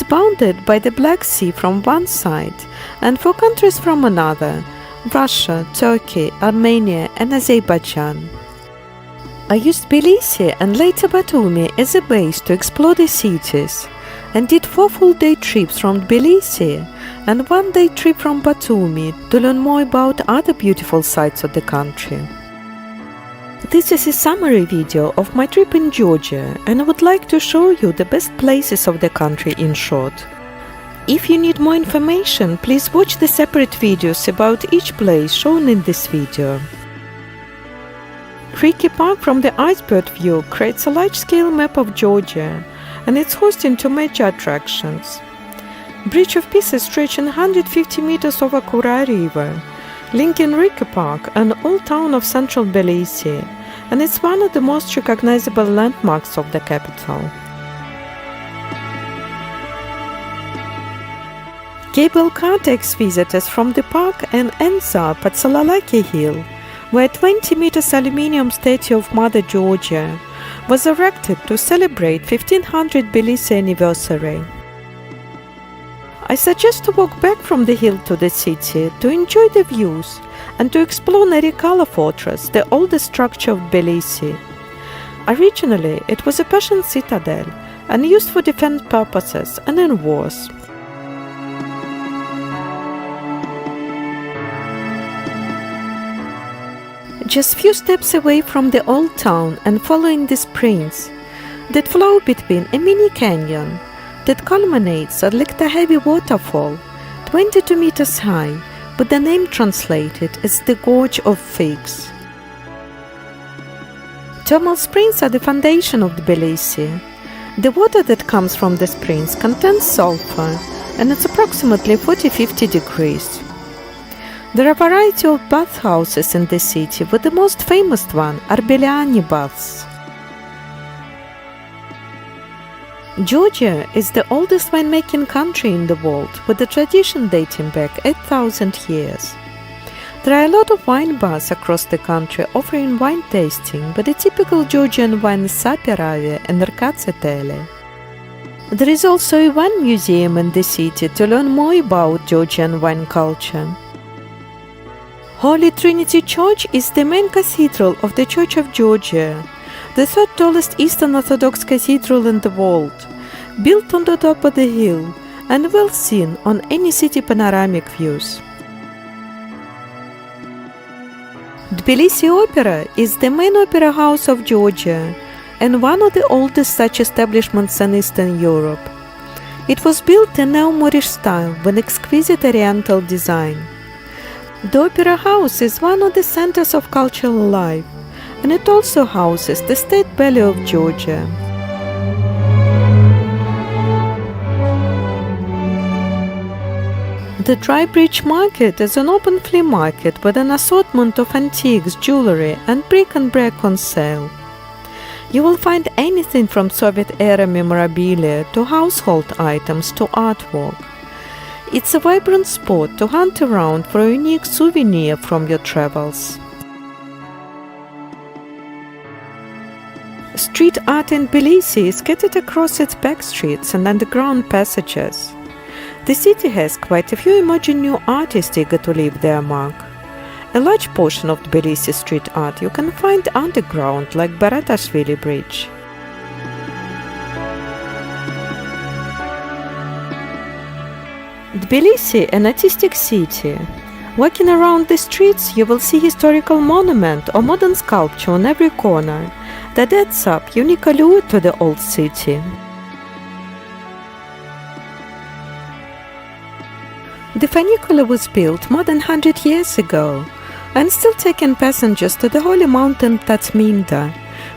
bounded by the Black Sea from one side and four countries from another: Russia, Turkey, Armenia and Azerbaijan. I used Tbilisi and later Batumi as a base to explore the cities, and did 4 full-day trips from Tbilisi and 1-day trip from Batumi to learn more about other beautiful sites of the country. This is a summary video of my trip in Georgia, and I would like to show you the best places of the country in short. If you need more information, please watch the separate videos about each place shown in this video. Creaky Park from the iceberg view creates a large-scale map of Georgia, and it's hosting 2 major attractions. Bridge of Peace is stretching 150 meters over Kura River, linking Creaky Park and Old Town of central Tbilisi, and it's one of the most recognizable landmarks of the capital. Cable car takes visitors from the park and ends up at Salalaki Hill, where a 20-meter aluminium statue of Mother Georgia was erected to celebrate 1500 Tbilisi anniversary. I suggest to walk back from the hill to the city to enjoy the views and to explore Nerikala Fortress, the oldest structure of Tbilisi. Originally, it was a Persian citadel and used for defense purposes and in wars. Just few steps away from the old town and following the springs that flow between a mini canyon that culminates at Lektahevi waterfall, 22 meters high, with the name translated as the Gorge of Figs. Thermal springs are the foundation of Tbilisi. The water that comes from the springs contains sulfur, and it's approximately 40–50 degrees. There are a variety of bathhouses in the city, with the most famous one are Beliani baths. Georgia is the oldest winemaking country in the world, with a tradition dating back 8,000 years. There are a lot of wine bars across the country offering wine tasting, but the typical Georgian wine is Sapirave and Rkatsitele. There is also a wine museum in the city to learn more about Georgian wine culture. Holy Trinity Church is the main cathedral of the Church of Georgia, the third tallest Eastern Orthodox cathedral in the world, built on the top of the hill and well seen on any city panoramic views. Tbilisi Opera is the main opera house of Georgia and one of the oldest such establishments in Eastern Europe. It was built in Neo-Moorish style with exquisite oriental design. The Opera House is one of the centers of cultural life, and it also houses the State Ballet of Georgia. The Dry Bridge Market is an open flea market with an assortment of antiques, jewelry, and bric-a-brac on sale. You will find anything from Soviet-era memorabilia to household items to artwork. It's a vibrant spot to hunt around for a unique souvenir from your travels. Street art in Tbilisi is scattered across its back streets and underground passages. The city has quite a few emerging new artists eager to leave their mark. A large portion of Tbilisi street art you can find underground, like Baratashvili Bridge. Tbilisi, an artistic city. Walking around the streets, you will see historical monument or modern sculpture on every corner that adds up unique allure to the old city. The funicular was built more than 100 years ago and still taking passengers to the holy mountain Tatsminda,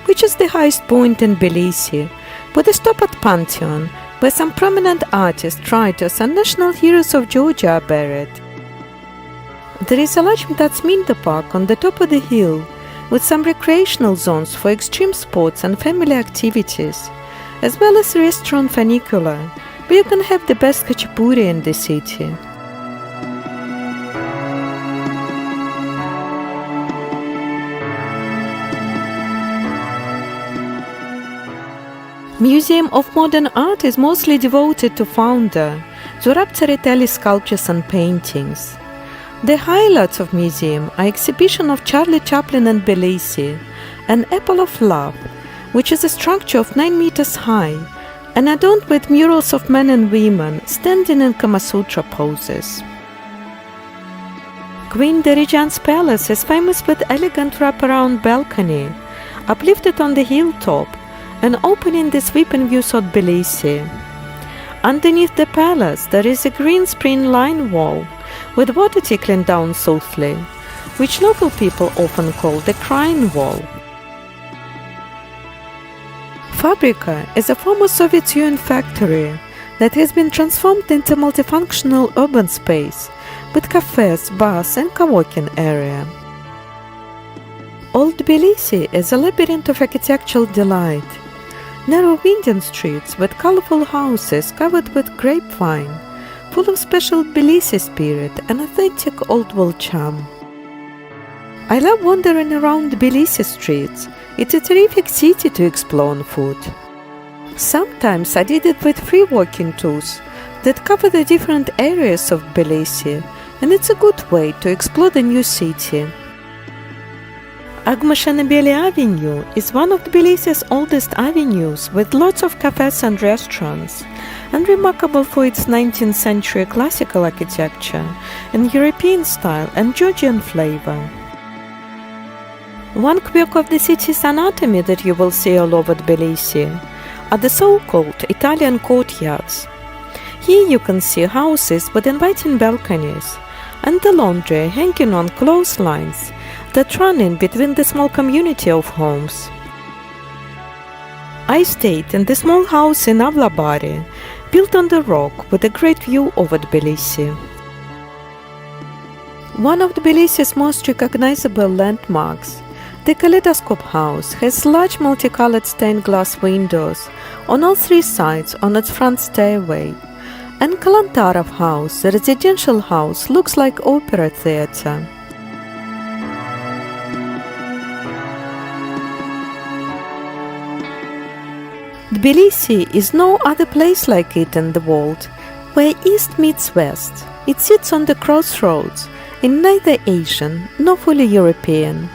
which is the highest point in Tbilisi, with a stop at Pantheon, where some prominent artists, writers and national heroes of Georgia are buried. There is a large Tatsminda park on the top of the hill, with some recreational zones for extreme sports and family activities, as well as a restaurant funicular, where you can have the best khachapuri in the city. Museum of Modern Art is mostly devoted to founder Zurab Tsereteli's sculptures and paintings. The highlights of museum are exhibition of Charlie Chaplin and Tbilisi, an Apple of Love, which is a structure of 9 meters high and adorned with murals of men and women standing in Kama Sutra poses. Queen Dirijan's palace is famous with elegant wraparound balcony, uplifted on the hilltop and opening the sweeping views of Tbilisi. Underneath the palace there is a green spring-lined wall with water trickling down softly, which local people often call the Crying Wall. Fabrika is a former Soviet Union factory that has been transformed into multifunctional urban space with cafes, bars and co-working area. Old Tbilisi is a labyrinth of architectural delight. Narrow winding streets with colorful houses covered with grapevine, full of special Tbilisi spirit and authentic old-world charm. I love wandering around Tbilisi streets. It's a terrific city to explore on foot. Sometimes I did it with free walking tours that cover the different areas of Tbilisi, and it's a good way to explore the new city. Agmashanabeli Avenue is one of Tbilisi's oldest avenues with lots of cafes and restaurants, and remarkable for its 19th century classical architecture and European style and Georgian flavor. One quirk of the city's anatomy that you will see all over Tbilisi are the so-called Italian courtyards. Here you can see houses with inviting balconies and the laundry hanging on clotheslines that run in between the small community of homes. I stayed in the small house in Avlabari, built on the rock with a great view over Tbilisi. One of Tbilisi's most recognizable landmarks, the Kaleidoscope House, has large multicolored stained glass windows on all 3 sides on its front stairway, and Kalantarov House, the residential house, looks like opera theater. Tbilisi is no other place like it in the world, where East meets West. It sits on the crossroads, in neither Asian nor fully European.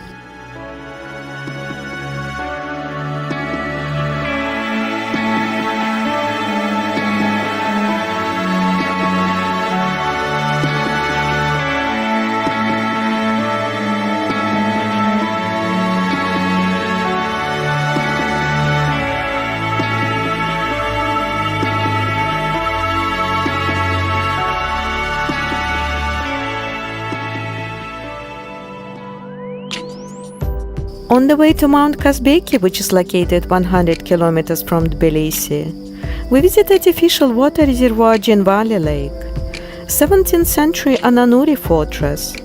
On the way to Mount Kazbeki, which is located 100 kilometers from Tbilisi, we visit artificial water reservoir Jinvali Lake, 17th century Ananuri fortress,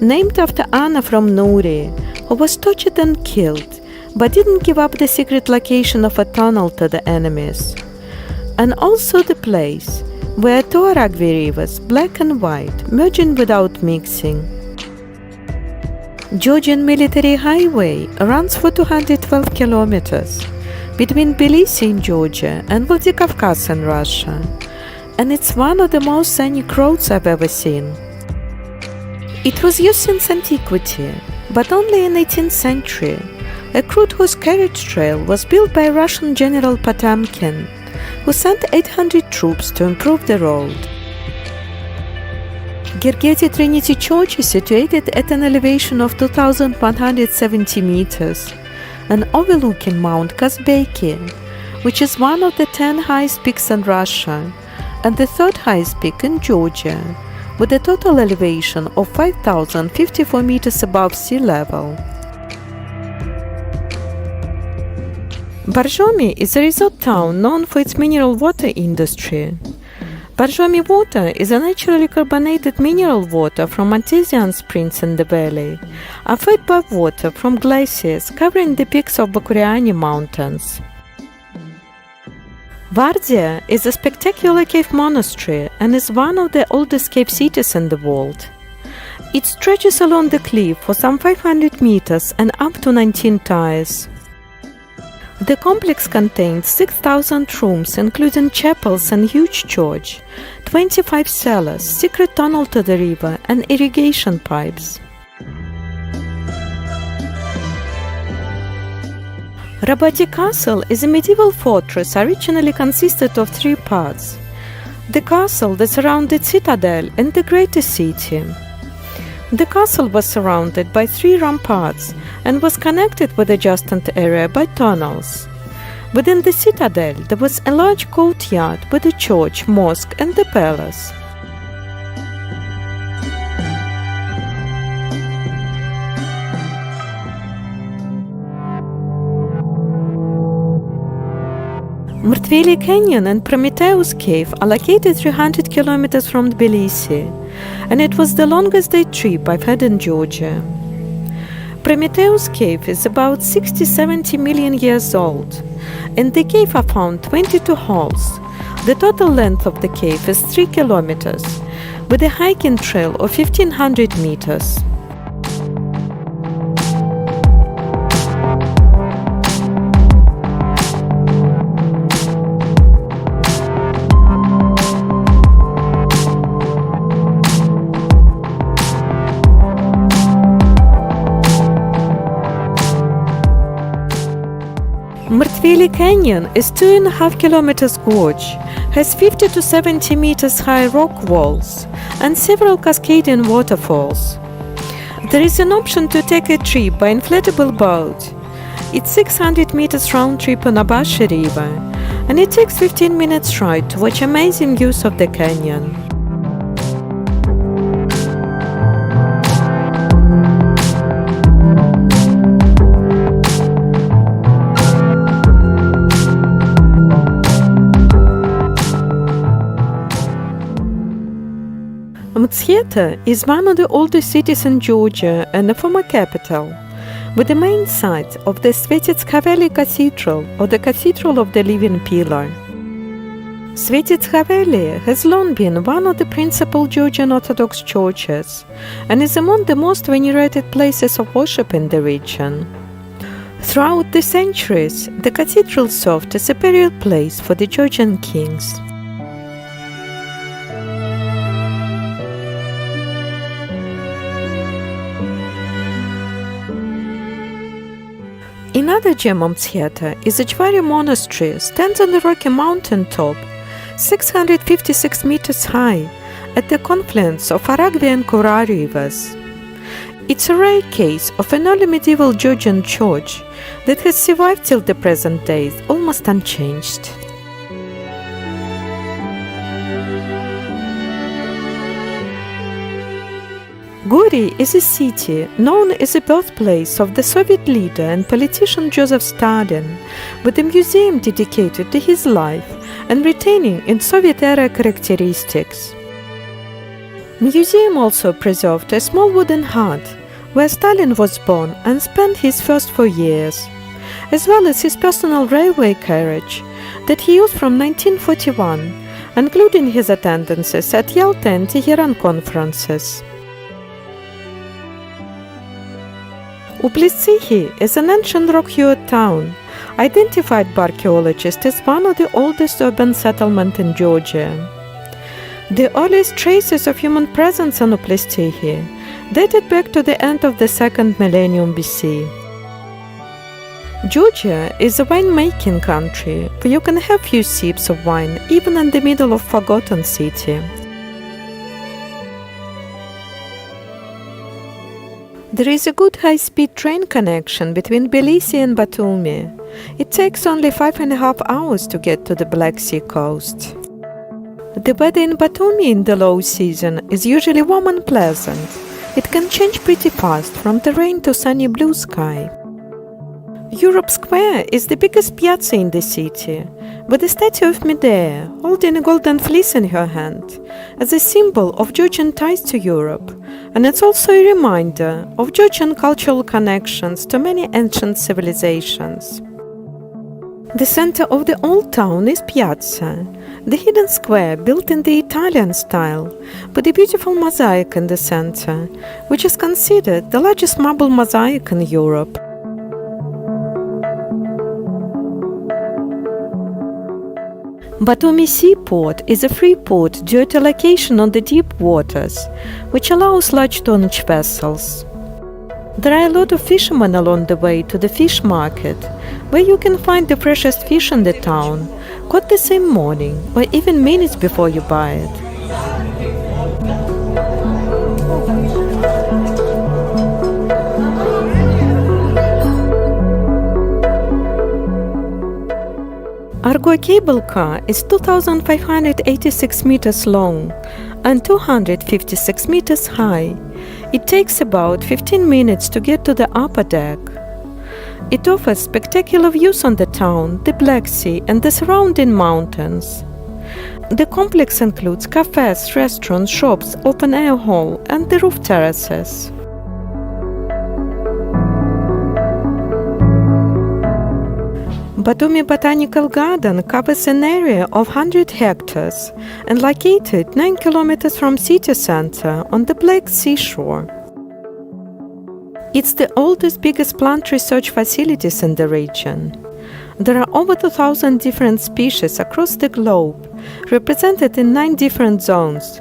named after Anna from Nuri, who was tortured and killed, but didn't give up the secret location of a tunnel to the enemies, and also the place where two Aragvi rivers, black and white, merging without mixing. Georgian Military Highway runs for 212 kilometers between Tbilisi in Georgia and Vladikavkaz in Russia, and it's one of the most scenic roads I've ever seen. It was used since antiquity, but only in 18th century. A crude horse carriage trail was built by Russian General Potemkin, who sent 800 troops to improve the road. Gergeti Trinity Church is situated at an elevation of 2,170 meters and overlooking Mount Kazbeki, which is one of the 10 highest peaks in Russia and the 3rd highest peak in Georgia, with a total elevation of 5,054 meters above sea level. Borjomi is a resort town known for its mineral water industry. Borjomi water is a naturally carbonated mineral water from artesian springs in the valley, are fed by water from glaciers covering the peaks of Bakuriani mountains. Vardia is a spectacular cave monastery and is one of the oldest cave cities in the world. It stretches along the cliff for some 500 meters and up to 19 tiers. The complex contains 6,000 rooms, including chapels and huge church, 25 cellars, secret tunnel to the river, and irrigation pipes. Rabati Castle is a medieval fortress originally consisted of 3 parts: the castle, the surrounded citadel, and the greater city. The castle was surrounded by 3 ramparts and was connected with the adjacent area by tunnels. Within the citadel there was a large courtyard with a church, mosque, and the palace. Mrtveli Canyon and Prometheus Cave are located 300 kilometers from Tbilisi, and it was the longest day trip I've had in Georgia. Prometheus Cave is about 60-70 million years old. In the cave are found 22 holes. The total length of the cave is 3 kilometers, with a hiking trail of 1,500 meters. Mrtveli Canyon is 2.5 kilometers gorge, has 50 to 70 meters high rock walls, and several cascading waterfalls. There is an option to take a trip by inflatable boat. It's 600 meters round trip on Abashi River, and it takes 15 minutes ride to watch amazing views of the canyon. Mtskheta is one of the oldest cities in Georgia and a former capital, with the main site of the Svetitskhaveli Cathedral, or the Cathedral of the Living Pillar. Svetitskhaveli has long been one of the principal Georgian Orthodox churches and is among the most venerated places of worship in the region. Throughout the centuries, the cathedral served as a burial place for the Georgian kings. Another gem of Mtskheta is Jvari Monastery, stands on the rocky mountain top, 656 meters high, at the confluence of Aragvi and Kura rivers. It's a rare case of an early medieval Georgian church that has survived till the present day, almost unchanged. Gori is a city known as the birthplace of the Soviet leader and politician Joseph Stalin, with a museum dedicated to his life and retaining its Soviet-era characteristics. Museum also preserved a small wooden hut where Stalin was born and spent his first 4 years, as well as his personal railway carriage that he used from 1941, including his attendances at Yalta and Tehran conferences. Tbilisi is an ancient rock-hewn town, identified by archaeologists as one of the oldest urban settlements in Georgia. The earliest traces of human presence on Tbilisi dated back to the end of the 2nd millennium BC. Georgia is a wine-making country where you can have few sips of wine even in the middle of forgotten city. There is a good high-speed train connection between Tbilisi and Batumi. It takes only 5.5 hours to get to the Black Sea coast. The weather in Batumi in the low season is usually warm and pleasant. It can change pretty fast from the rain to sunny blue sky. Europe Square is the biggest piazza in the city, with the statue of Medea holding a golden fleece in her hand, as a symbol of Georgian ties to Europe, and it's also a reminder of Georgian cultural connections to many ancient civilizations. The center of the old town is Piazza, the hidden square built in the Italian style, with a beautiful mosaic in the center, which is considered the largest marble mosaic in Europe. Batumi Seaport is a free port due to location on the deep waters, which allows large tonnage vessels. There are a lot of fishermen along the way to the fish market, where you can find the freshest fish in the town, caught the same morning or even minutes before you buy it. Argo cable car is 2,586 meters long and 256 meters high. It takes about 15 minutes to get to the upper deck. It offers spectacular views on the town, the Black Sea, and the surrounding mountains. The complex includes cafes, restaurants, shops, open-air hall, and the roof terraces. Batumi Botanical Garden covers an area of 100 hectares and located 9 kilometers from city center on the Black Sea shore. It's the oldest, biggest plant research facilities in the region. There are over 2,000 different species across the globe, represented in 9 different zones,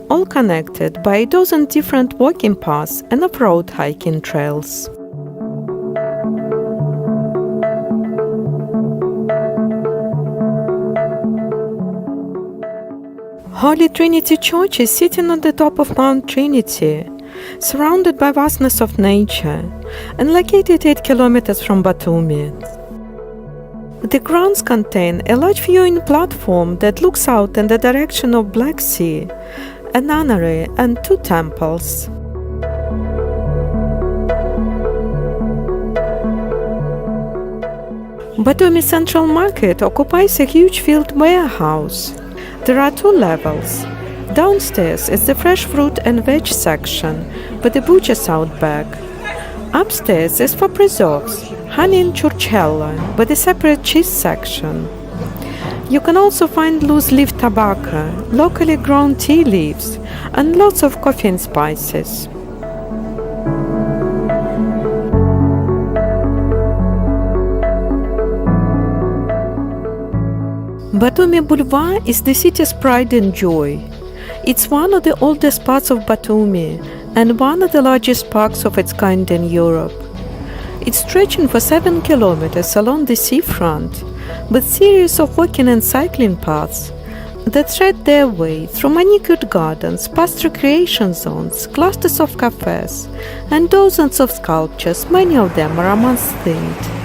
all connected by a dozen different walking paths and off-road hiking trails. Holy Trinity Church is sitting on the top of Mount Trinity, surrounded by vastness of nature, and located 8 kilometers from Batumi. The grounds contain a large viewing platform that looks out in the direction of Black Sea, a nunnery, and 2 temples. Batumi Central Market occupies a huge field warehouse. There are 2 levels. Downstairs is the fresh fruit and veg section, with the butcher's out back. Upstairs is for preserves, honey and churchella, with a separate cheese section. You can also find loose-leaf tobacco, locally grown tea leaves, and lots of coffee and spices. Batumi Boulevard is the city's pride and joy. It's one of the oldest parts of Batumi and one of the largest parks of its kind in Europe. It's stretching for 7 kilometers along the seafront, with series of walking and cycling paths that thread their way through manicured gardens, past recreation zones, clusters of cafes, and dozens of sculptures, many of them romance-themed.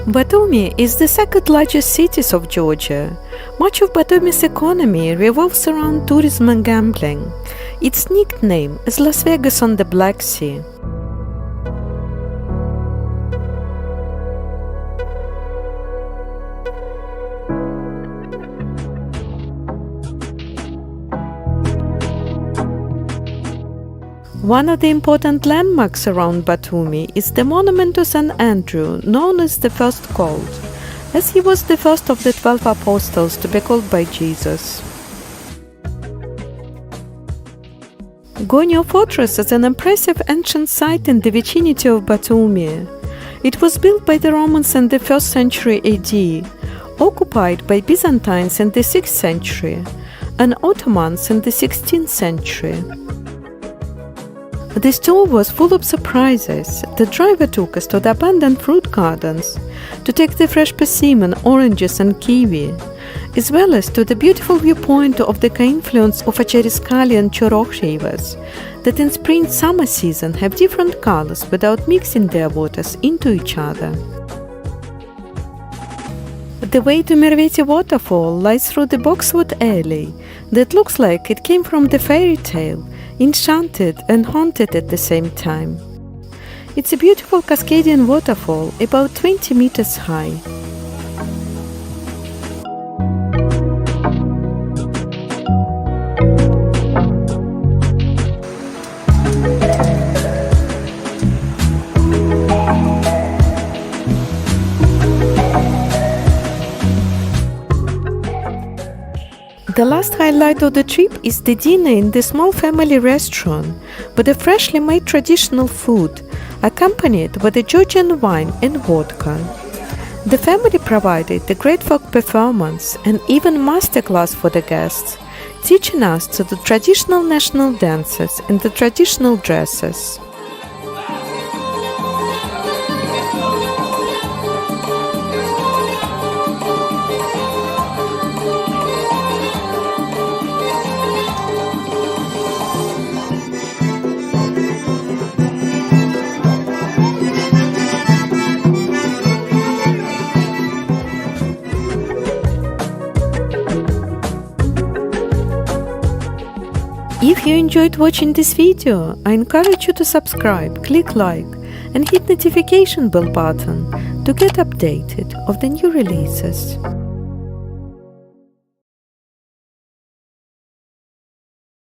Batumi is the second largest city of Georgia. Much of Batumi's economy revolves around tourism and gambling. Its nickname is Las Vegas on the Black Sea. One of the important landmarks around Batumi is the monument to St. Andrew, known as the First Called, as he was the first of the 12 apostles to be called by Jesus. Gonio Fortress is an impressive ancient site in the vicinity of Batumi. It was built by the Romans in the 1st century AD, occupied by Byzantines in the 6th century, and Ottomans in the 16th century. This tour was full of surprises. The driver took us to the abandoned fruit gardens to take the fresh persimmon, oranges and kiwi, as well as to the beautiful viewpoint of the confluence of Acheriskali and Chorokh rivers that in spring-summer season have different colors without mixing their waters into each other. The way to Merveti waterfall lies through the boxwood alley that looks like it came from the fairy tale, enchanted and haunted at the same time. It's a beautiful cascading waterfall about 20 meters high. The last highlight of the trip is the dinner in the small family restaurant with a freshly made traditional food, accompanied with a Georgian wine and vodka. The family provided a great folk performance and even masterclass for the guests, teaching us to the traditional national dances and the traditional dresses. If you enjoyed watching this video, I encourage you to subscribe, click like and hit notification bell button to get updated of the new releases.